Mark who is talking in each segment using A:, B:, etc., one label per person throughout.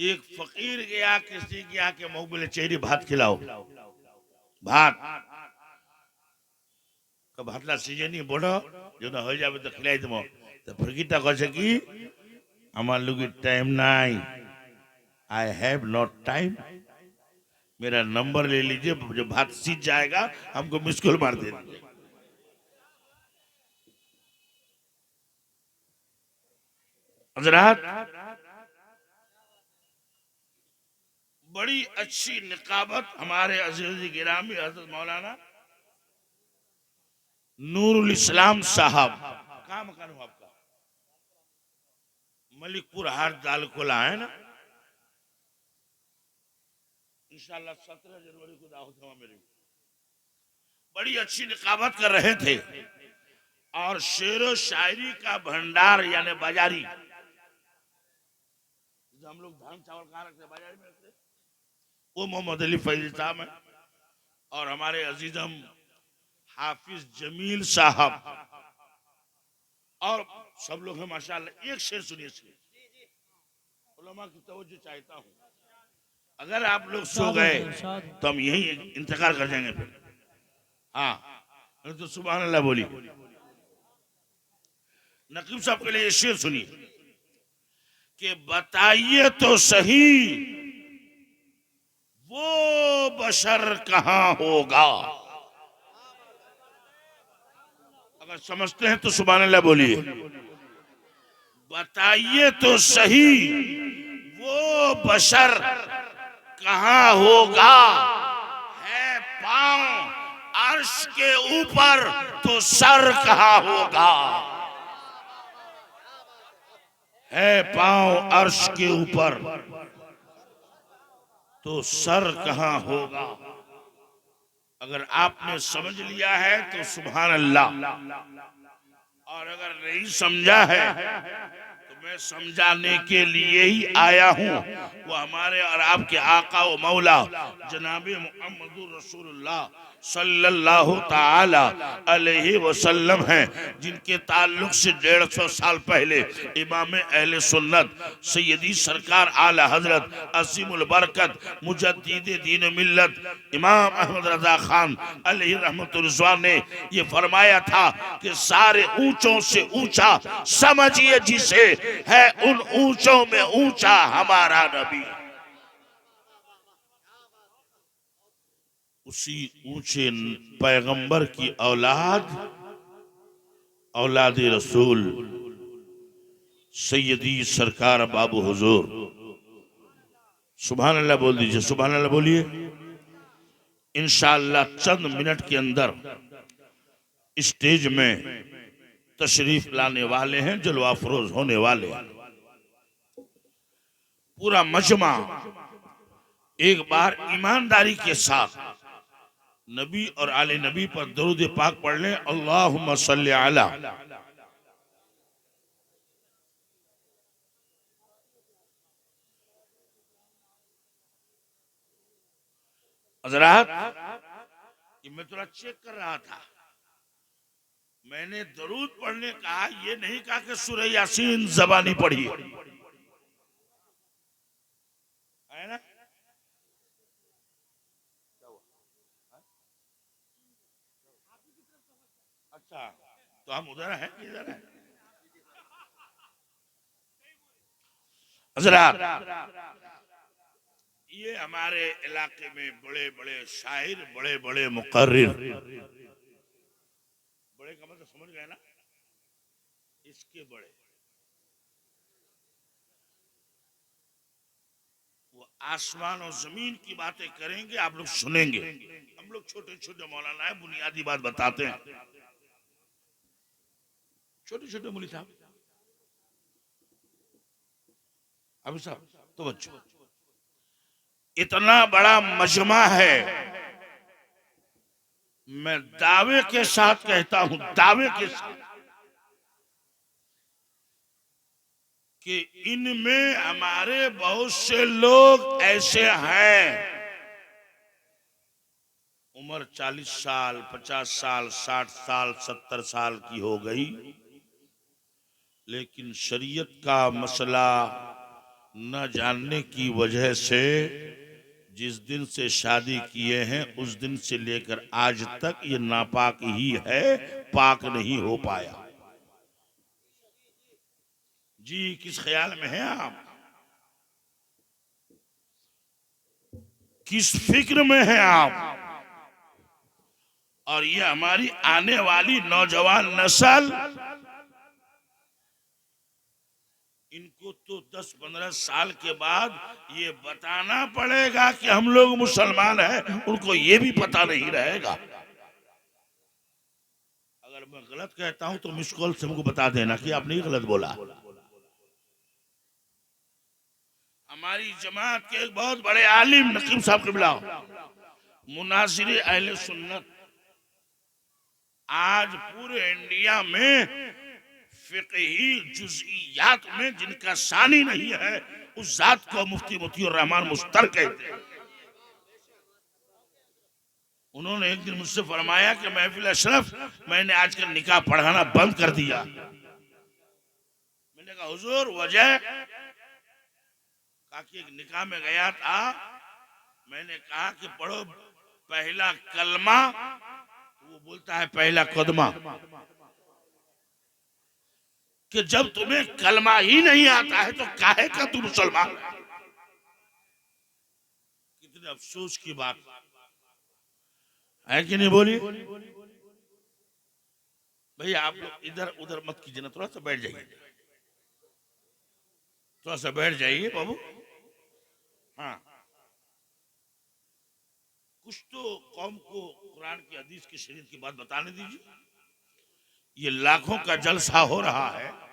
A: एक फकीर गया किसी के यहाँ के मुंह बोले चेहरी भात खिलाओ भात का भातला सीजनी बड़ो जो ना हो जाए तो खिलाई तुम तो फकीरटा कहे कि আমার লোকে टाइम নাই आई हैव नॉट टाइम मेरा नंबर ले लीजिए जो भात सीज जाएगा हमको मिस कॉल मार दे हजरात बड़ी अच्छी निकाबत हमारे अजीज गिरामी हजरत मौलाना नूरुल इस्लाम साहब कहाँ मकान हुआ आपका मलिकपुर हाट दालकोला है ना इंशाल्लाह 17 जनवरी को दावत हुआ मेरी बड़ी अच्छी निकाबत कर रहे थे और शेरो शायरी का भंडार यानी बाजारी हम लोग धान चावल कहाँ रखते बाजारी में रखते वो मोहम्मद अली फैजी साहब है और हमारे अजीजम हाफिज जमील साहब और सब लोग हैं माशाल्लाह। एक शेर सुनिए उलमा की तवज्जो चाहता हूँ अगर आप लोग सो गए तो हम यही इंतजार कर जाएंगे फिर हाँ तो सुभान अल्लाह बोली नकीब साहब के लिए ये शेर सुनिए कि बताइए तो सही वो बशर कहाँ होगा अगर समझते हैं तो सुभान अल्लाह बोलिए बताइए तो सही वो बशर कहाँ होगा है पांव अर्श के ऊपर तो सर कहाँ होगा है पांव अर्श के ऊपर तो सर कहाँ होगा अगर आपने समझ लिया है तो सुभान अल्लाह और अगर नहीं समझा है तो मैं समझाने के लिए ही आया हूँ वो हमारे और आपके आका व मौला जनाबे मुहम्मदुर रसूलुल्लाह सल्लल्लाहु ताला अलैहि वसल्लम हैं जिनके ताल्लुक से 150 साल पहले इमाम अहले सुन्नत सैयदी सरकार आला हजरत असीमुल बरकत मुजद्दिद दीन मिल्लत इमाम अहमद रजा खान अलैहि रहमतुल रिज़वान ने ये फरमाया था कि सारे ऊंचों से ऊंचा समझिए जिसे है उन ऊंचों में ऊंचा हमारा नबी उसी ऊंचे पैगंबर की औलाद औलाद रसूल सैयदी सरकार बाबू हुजूर सुभान अल्लाह बोल दीजिए सुभान अल्लाह बोलिए इंशाअल्लाह चंद मिनट के अंदर स्टेज में तशरीफ लाने वाले हैं जलवा फरोज होने वाले हैं पूरा मजमा एक बार ईमानदारी के साथ नबी और आले नबी पर दरूद पाक पढ़ लें अल्लाहुम्मा सल्ली अला हज़रात ये मैं थोड़ा चेक कर रहा था मैंने दरूद पढ़ने कहा ये नहीं कहा कि सूरह यासीन ज़बानी पढ़ी है ना अच्छा तो हम उधर हैं कि इधर हैं हज़रात ये हमारे इलाके में बड़े बड़े शायर बड़े बड़े मुकर्रिर बड़े का मतलब समझ गए ना इसके बड़े वो आसमान और जमीन की बातें करेंगे आप लोग सुनेंगे हम लोग छोटे छोटे मौलाना है बुनियादी बात बताते हैं छोटे छोटे मुली साहब अभी साहब तो बच्चों इतना बड़ा मजमा है मैं दावे के साथ कहता हूं दावे के साथ कि इनमें हमारे बहुत से लोग ऐसे हैं उम्र 40 साल 50 साल 60 साल 70 साल की हो गई लेकिन शरीयत का मसला न जानने की वजह से जिस दिन से शादी किए हैं उस दिन से लेकर आज तक ये नापाक ही है, पाक नहीं हो पाया। जी किस ख्याल में हैं आप, किस फिक्र में हैं आप? और ये हमारी आने वाली नौजवान नस्ल, इनको तो 10-15 साल के बाद ये बताना पड़ेगा कि हम लोग मुसलमान हैं, उनको ये भी पता नहीं रहेगा। अगर मैं गलत कहता हूं तो मिस कॉल से हमको बता देना कि आपने ही गलत बोला। हमारी जमात के एक बहुत बड़े आलिम नकीब साहब किबला, मुनासिर अहले सुन्नत, आज पूरे इंडिया में फिक़ही जुज़इयात में जिनका सानी नहीं है, उस जात को मुफ्ती मोतीउर रहमान मुश्तर कहते हैं। उन्होंने एक दिन मुझसे फरमाया कि महफिल अशरफ, मैंने आजकल निकाह पढ़ाना बंद कर दिया। मैंने कहा हुजूर वजह? कहा कि एक निकाह में गया था, मैंने कहा कि पढ़ो पहला कलमा, वो बोलता है पहला कदमा, कि जब तुम्हें कलमा ही नहीं आता है तो काहे का तुम मुसलमान? कितने अफसोस की बात है कि नहीं बोली? भैया आप लोग इधर उधर मत कीजिए ना, थोड़ा सा बैठ जाइए, थोड़ा सा बैठ जाइए बाबू। हाँ, कुछ तो कौम को कुरान की हदीस की शरीयत की बात बताने दीजिए। ये लाखों का जलसा हो रहा है ना?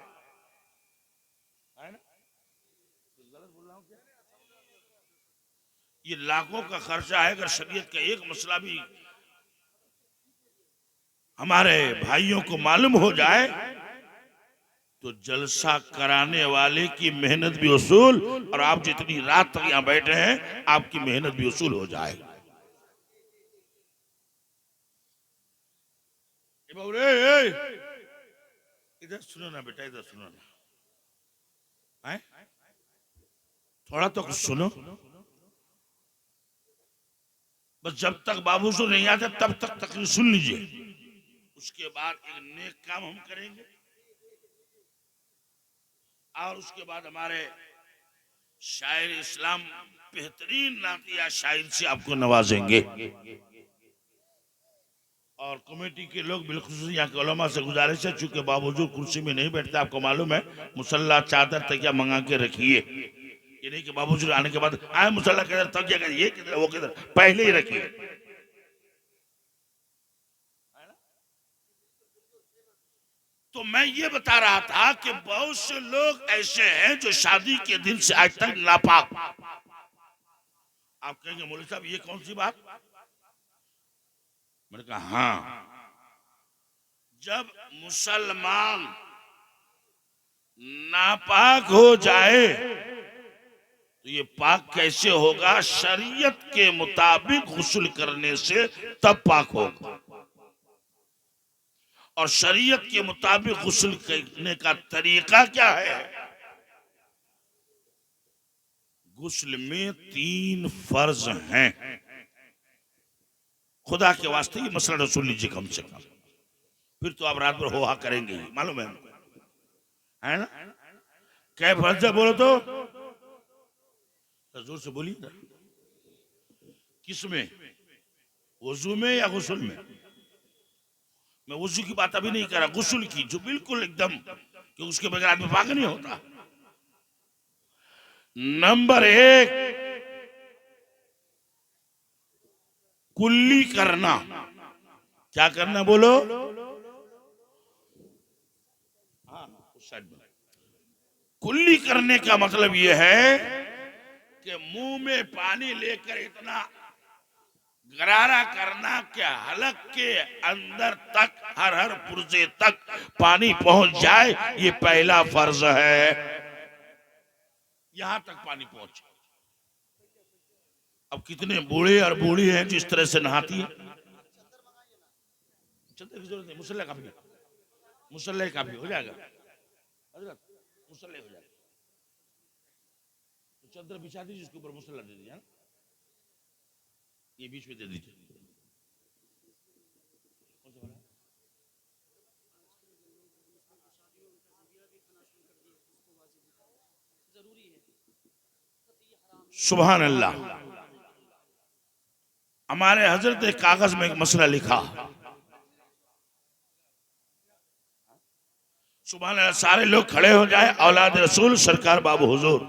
A: गलत बोल रहा हूँ क्या? ये लाखों का खर्चा है, अगर शरीयत का एक मसला भी हमारे भाइयों को मालूम हो जाए तो जलसा कराने वाले की मेहनत भी वसूल, और आप जितनी रात तक यहाँ बैठे हैं आपकी मेहनत भी वसूल हो जाएगी। इधर सुनो ना बेटा, इधर सुनो ना, है? थोड़ा तो कुछ सुनो। बस जब तक बाबू से नहीं आते तब तक तकरीर सुन लीजिए, उसके बाद एक नेक काम हम करेंगे, और उसके बाद हमारे शायर इस्लाम बेहतरीन नातिया शायर से आपको नवाजेंगे। और कमेटी के लोग बिलखुसूस यहाँ के उलमा से गुजारिश है, चूंकि बावजूद कुर्सी में नहीं बैठते, आपको मालूम है, मुसल्ला चादर तकिया मंगा के रखिए। ये नहीं कि बावजूद आने के बाद आए मुसल्ला किधर, तकिया किधर, ये किधर, वो किधर, पहले ही रखिए। तो मैं ये बता रहा था कि बहुत से लोग ऐसे हैं जो शादी के दिन से आज तक नापाक। आप कहेंगे मौलवी साहब ये कौन सी बात? मैंने कहा हाँ, जब मुसलमान नापाक हो जाए तो ये पाक कैसे होगा? शरीयत के मुताबिक गुस्ल करने से तब पाक होगा। और शरीयत के मुताबिक गुस्ल करने का तरीका क्या है? गुस्ल में 3 फर्ज हैं। खुदा के वास्ते ये मसला रसूल लीजिए कम से कम, फिर तो आप रात भर हो हा करेंगे ही, मालूम है ना? क्या फर्ज है बोलो तो जोर से बोलिए ना। किसमें? वजू में या गुस्ल में? मैं वजू की बात अभी नहीं कर रहा, गुस्ल की, जो बिल्कुल एकदम कि उसके बगैर आदमी पाक नहीं होता। नंबर 1, कुल्ली करना। क्या करना बोलो? हाँ, उस साइड में। कुल्ली करने का मतलब यह है कि मुंह में पानी लेकर इतना गरारा करना कि हलक के अंदर तक, हर पुर्जे तक पानी पहुंच जाए, ये पहला फर्ज है। यहां तक पानी पहुंचे। अब कितने बूढ़े और बूढ़ी हैं जिस तरह से नहाती है। चलते की जरूरत नहीं, मुसल्ला काफी, मुसल्ला काफी हो जाएगा, मुसल्ला हो जाएगा। चादर बिछा दीजिए, उसके ऊपर मुसल्ला दे दीजिए, ये बीच में दे दीजिए। सुभान अल्लाह। हमारे हजरत एक कागज में एक मसला लिखा, सुभान अल्लाह। सारे लोग खड़े हो जाए, औलाद रसूल सरकार बाबू हुजूर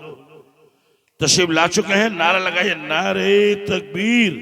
A: तशरीफ ला चुके हैं। नारा लगाइए, नारे तकबीर।